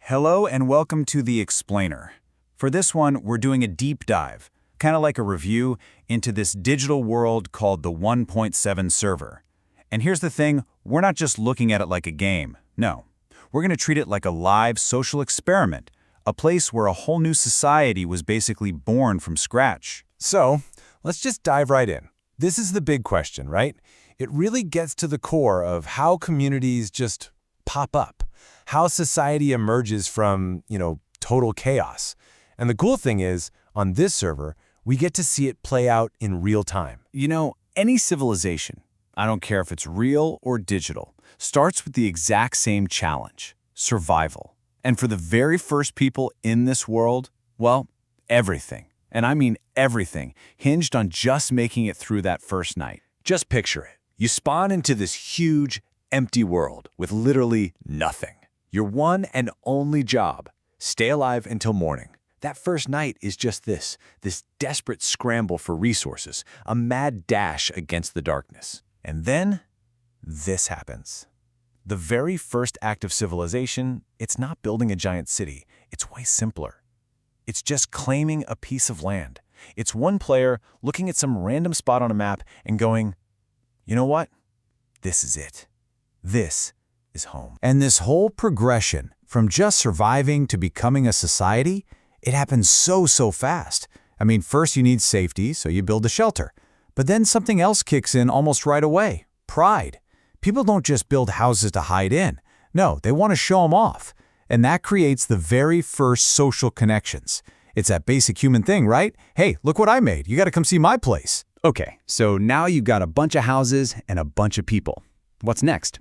Hello and welcome to The Explainer. For this one, we're doing a deep dive, kind of like a review, into this digital world called the 1.7 server. And here's the thing, we're not just looking at it like a game. No, we're going to treat it like a live social experiment, a place where a whole new society was basically born from scratch. So, let's just dive right in. This is the big question, right? It really gets to the core of how communities just pop up, how society emerges from, total chaos. And the cool thing is, on this server, we get to see it play out in real time. Any civilization, I don't care if it's real or digital, starts with the exact same challenge, survival. And for the very first people in this world, well, everything, and I mean everything, hinged on just making it through that first night. Just picture it. You spawn into this huge, empty world with literally nothing. Your one and only job, stay alive until morning. That first night is just this desperate scramble for resources, a mad dash against the darkness. And then, this happens. The very first act of civilization, it's not building a giant city. It's way simpler. It's just claiming a piece of land. It's one player looking at some random spot on a map and going, you know what? This is it. This is home. And this whole progression from just surviving to becoming a society, it happens so fast. I mean, first you need safety, so you build a shelter. But then something else kicks in almost right away. Pride. People don't just build houses to hide in. No, they want to show them off. And that creates the very first social connections. It's that basic human thing, right? Hey, look what I made. You got to come see my place. Okay, so now you've got a bunch of houses and a bunch of people. What's next?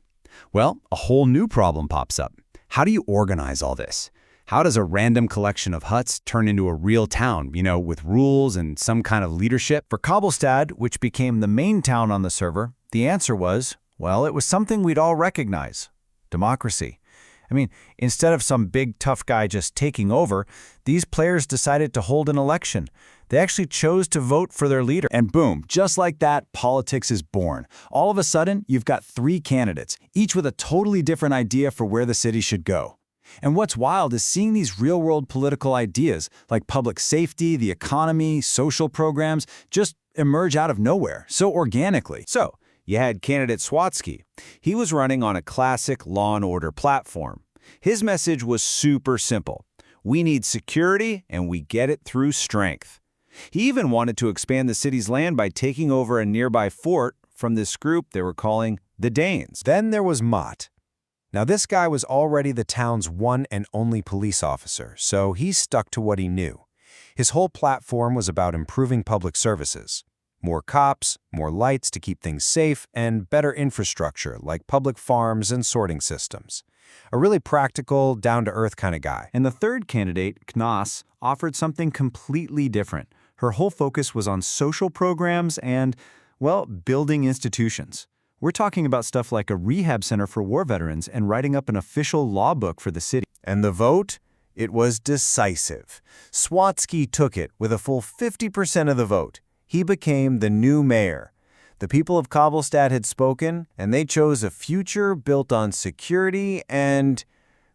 Well, a whole new problem pops up. How do you organize all this? How does a random collection of huts turn into a real town, with rules and some kind of leadership? For Koblestad, which became the main town on the server, the answer was, well, it was something we'd all recognize. Democracy. I mean, instead of some big tough guy just taking over, these players decided to hold an election. They actually chose to vote for their leader. And boom, just like that, politics is born. All of a sudden, you've got 3 candidates, each with a totally different idea for where the city should go. And what's wild is seeing these real-world political ideas, like public safety, the economy, social programs, just emerge out of nowhere, so organically. So, you had candidate Swatsky. He was running on a classic law and order platform. His message was super simple. We need security, and we get it through strength. He even wanted to expand the city's land by taking over a nearby fort from this group they were calling the Danes. Then there was Mott. Now this guy was already the town's one and only police officer, so he stuck to what he knew. His whole platform was about improving public services. More cops, more lights to keep things safe, and better infrastructure like public farms and sorting systems. A really practical, down-to-earth kind of guy. And the third candidate, Knas, offered something completely different. Her whole focus was on social programs and, well, building institutions. We're talking about stuff like a rehab center for war veterans and writing up an official law book for the city. And the vote? It was decisive. Swatsky took it with a full 50% of the vote. He became the new mayor. The people of Koblestad had spoken, and they chose a future built on security and,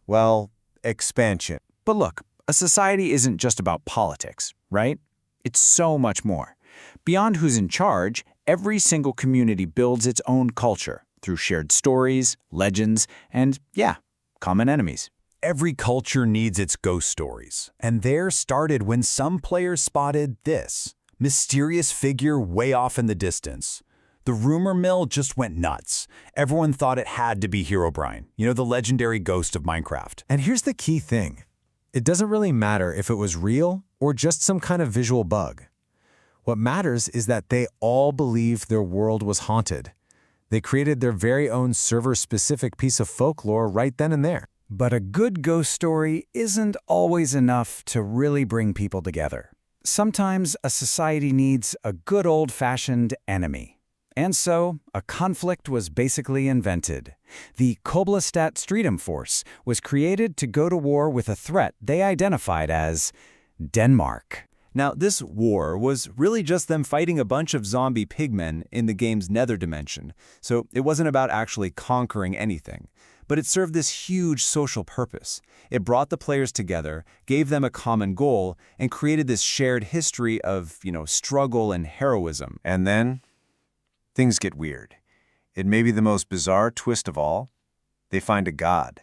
well, expansion. But look, a society isn't just about politics, right? It's so much more. Beyond who's in charge, every single community builds its own culture through shared stories, legends, and, common enemies. Every culture needs its ghost stories, and theirs started when some players spotted this mysterious figure way off in the distance. The rumor mill just went nuts. Everyone thought it had to be Herobrine, the legendary ghost of Minecraft. And here's the key thing. It doesn't really matter if it was real or just some kind of visual bug. What matters is that they all believed their world was haunted. They created their very own server-specific piece of folklore right then and there. But a good ghost story isn't always enough to really bring people together. Sometimes a society needs a good old-fashioned enemy. And so, a conflict was basically invented. The Koblestad Streetum Force was created to go to war with a threat they identified as Denmark. Now, this war was really just them fighting a bunch of zombie pigmen in the game's nether dimension, so it wasn't about actually conquering anything. but it served this huge social purpose. It brought the players together, gave them a common goal, and created this shared history of, struggle and heroism. And then, things get weird. It may be the most bizarre twist of all. They find a god.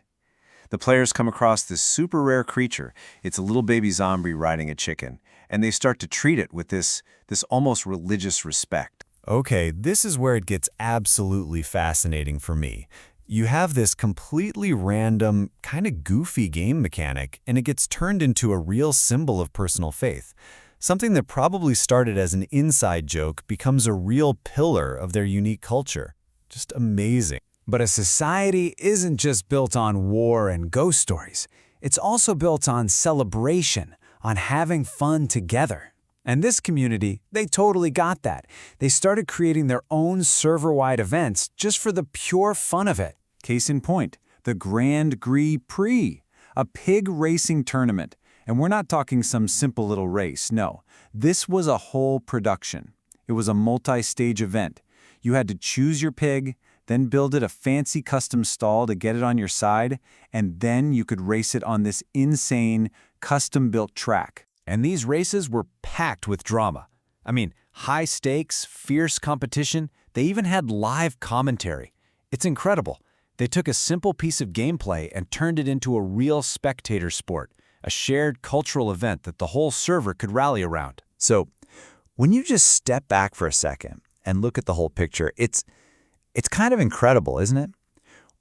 The players come across this super rare creature. It's a little baby zombie riding a chicken, and they start to treat it with this almost religious respect. Okay, this is where it gets absolutely fascinating for me. You have this completely random, kind of goofy game mechanic, and it gets turned into a real symbol of personal faith. Something that probably started as an inside joke becomes a real pillar of their unique culture. Just amazing. But a society isn't just built on war and ghost stories. It's also built on celebration, on having fun together. And this community, they totally got that. They started creating their own server-wide events just for the pure fun of it. Case in point, the Grand Gris Prix, a pig racing tournament. And we're not talking some simple little race, no. This was a whole production. It was a multi-stage event. You had to choose your pig, then build it a fancy custom stall to get it on your side, and then you could race it on this insane, custom-built track. And these races were packed with drama. I mean, high stakes, fierce competition, they even had live commentary. It's incredible. They took a simple piece of gameplay and turned it into a real spectator sport, a shared cultural event that the whole server could rally around. So, when you just step back for a second and look at the whole picture, it's kind of incredible, isn't it?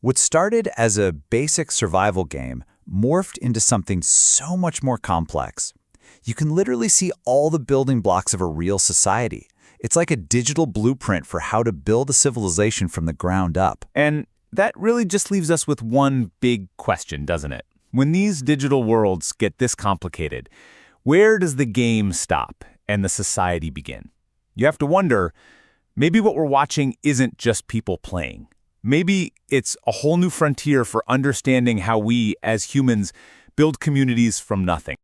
What started as a basic survival game morphed into something so much more complex. You can literally see all the building blocks of a real society. It's like a digital blueprint for how to build a civilization from the ground up. And that really just leaves us with one big question, doesn't it? When these digital worlds get this complicated, where does the game stop and the society begin? You have to wonder, maybe what we're watching isn't just people playing. Maybe it's a whole new frontier for understanding how we, as humans, build communities from nothing.